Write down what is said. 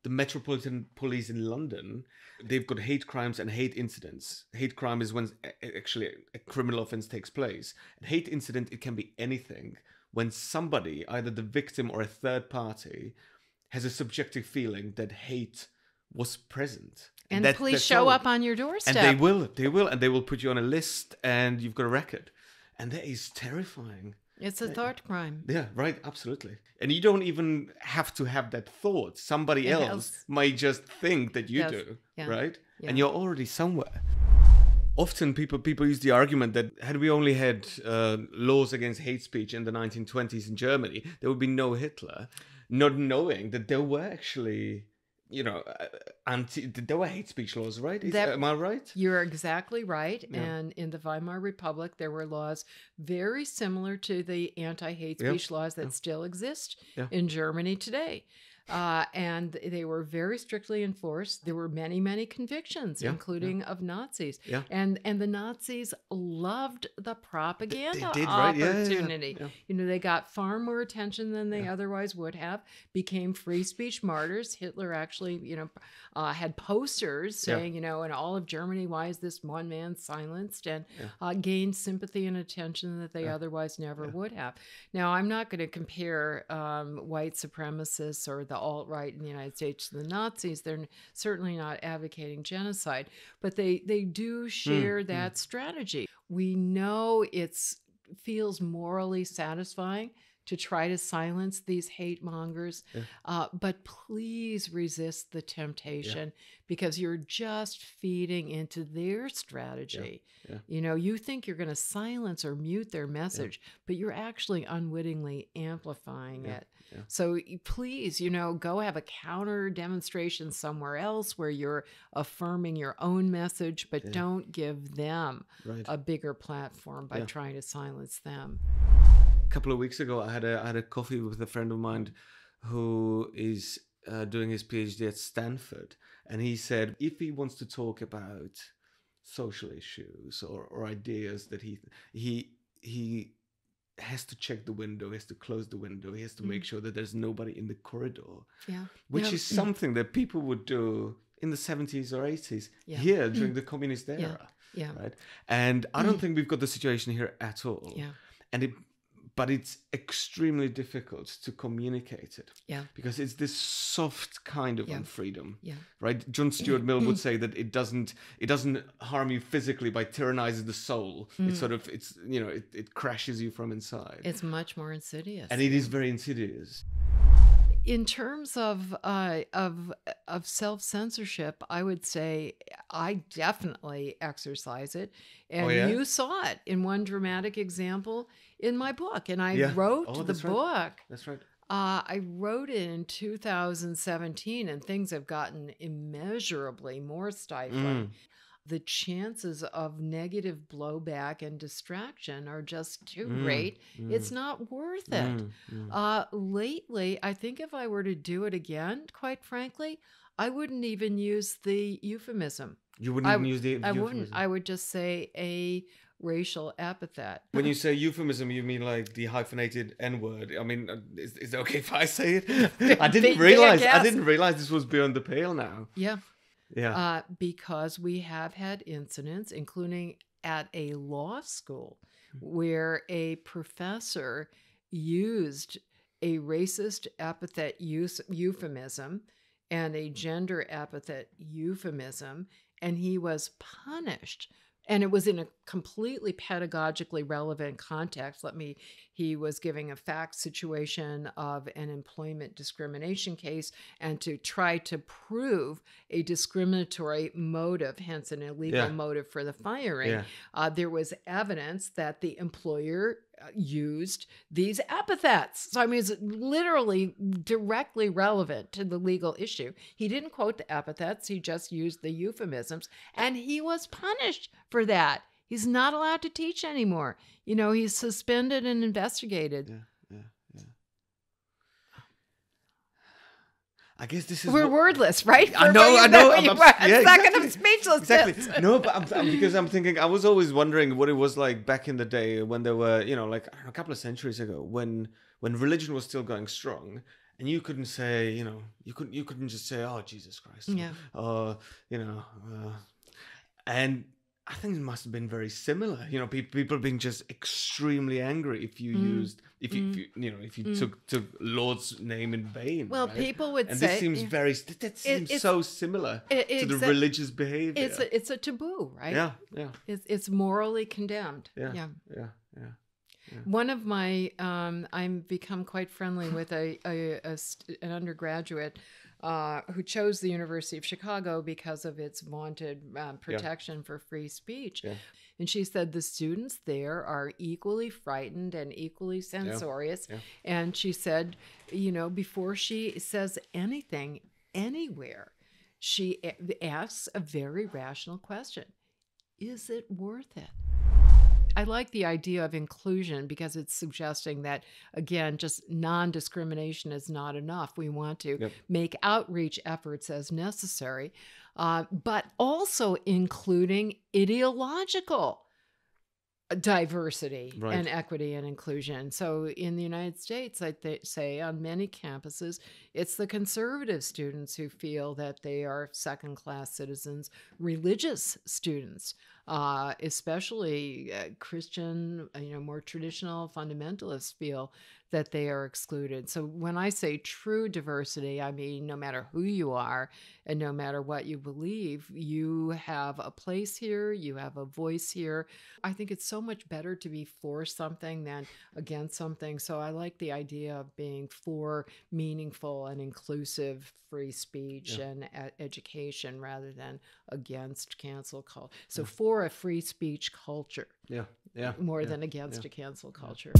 the Metropolitan Police in London, they've got hate crimes and hate incidents. Hate crime is when actually a criminal offense takes place. And hate incident, it can be anything. When somebody, either the victim or a third party, has a subjective feeling that hate was present. And the police show up on your doorstep. And they will put you on a list and you've got a record. And that is terrifying. It's a thought crime. Yeah, right, absolutely. And you don't even have to have that thought. Somebody else might just think that you do, right? Yeah. And you're already somewhere. Often people use the argument that had we only had laws against hate speech in the 1920s in Germany, there would be no Hitler, not knowing that there were actually... there were hate speech laws, right? Am I right? You're exactly right. Yeah. And in the Weimar Republic, there were laws very similar to the anti-hate speech laws that still exist in Germany today. And they were very strictly enforced. There were many, many convictions, including of Nazis. Yeah. And the Nazis loved the propaganda opportunity. Yeah. They got far more attention than they otherwise would have, became free speech martyrs. Hitler actually, had posters saying, in all of Germany, why is this one man silenced? And gained sympathy and attention that they otherwise never would have. Now, I'm not going to compare white supremacists or the alt-right in the United States to the Nazis. They're certainly not advocating genocide, but they do share that strategy. We know it feels morally satisfying to try to silence these hate mongers, but please resist the temptation because you're just feeding into their strategy. You think you're going to silence or mute their message, but you're actually unwittingly amplifying it. Yeah. So please, go have a counter demonstration somewhere else where you're affirming your own message, but don't give them a bigger platform by trying to silence them. A couple of weeks ago, I had a coffee with a friend of mine who is doing his PhD at Stanford, and he said if he wants to talk about social issues or ideas that he has to check the window, he has to close the window, he has to make sure that there's nobody in the corridor, which is something that people would do in the 70s or 80s here during the communist era, right? And I don't think we've got the situation here at all. But it's extremely difficult to communicate it because it's this soft kind of unfreedom, right? John Stuart Mill would say that it doesn't harm you physically by tyrannizing the soul. It crashes you from inside. It's much more insidious, and it is very insidious. In terms of self-censorship, I would say I definitely exercise it. And you saw it in one dramatic example in my book. And I wrote the book. That's right. I wrote it in 2017, and things have gotten immeasurably more stifling. The chances of negative blowback and distraction are just too great. It's not worth it. Lately, I think if I were to do it again, quite frankly, I wouldn't even use the euphemism. You wouldn't even use the euphemism? I wouldn't. I would just say a racial epithet. When you say euphemism, you mean like the hyphenated N-word. I mean, is it okay if I say it? I didn't realize this was beyond the pale now. Yeah, because we have had incidents, including at a law school, where a professor used a racist epithet euphemism and a gender epithet euphemism, and he was punished. And it was in a completely pedagogically relevant context. He was giving a fact situation of an employment discrimination case and to try to prove a discriminatory motive, hence an illegal motive for the firing. There was evidence that the employer used these epithets. So, I mean, it's literally directly relevant to the legal issue. He didn't quote the epithets. He just used the euphemisms, and he was punished for that. He's not allowed to teach anymore. He's suspended and investigated. I guess this is... We're wordless, right? I know. A second of speechlessness. Exactly. No, but because I'm thinking, I was always wondering what it was like back in the day when there were, like a couple of centuries ago, when religion was still going strong, and you couldn't say, you couldn't just say, "Oh, Jesus Christ," or and I think it must have been very similar. People being just extremely angry if you used, if you took Lord's name in vain. Well, right? people would and say, this seems that seems so similar to the religious behavior. It's a taboo, right? Yeah. It's morally condemned. Yeah. One of my, I'm become quite friendly with an undergraduate who chose the University of Chicago because of its vaunted protection for free speech. Yeah. And she said the students there are equally frightened and equally censorious. Yeah. And she said, before she says anything anywhere, she asks a very rational question. Is it worth it? I like the idea of inclusion because it's suggesting that, again, just non-discrimination is not enough. We want to make outreach efforts as necessary, but also including ideological diversity and equity and inclusion. So in the United States, I say on many campuses, it's the conservative students who feel that they are second-class citizens. Religious students, especially Christian, more traditional fundamentalists, feel that they are excluded. So when I say true diversity, I mean no matter who you are and no matter what you believe, you have a place here, you have a voice here. I think it's so much better to be for something than against something. So I like the idea of being for meaningful and inclusive free speech and education rather than against cancel culture. So for a free speech culture. More than against a cancel culture.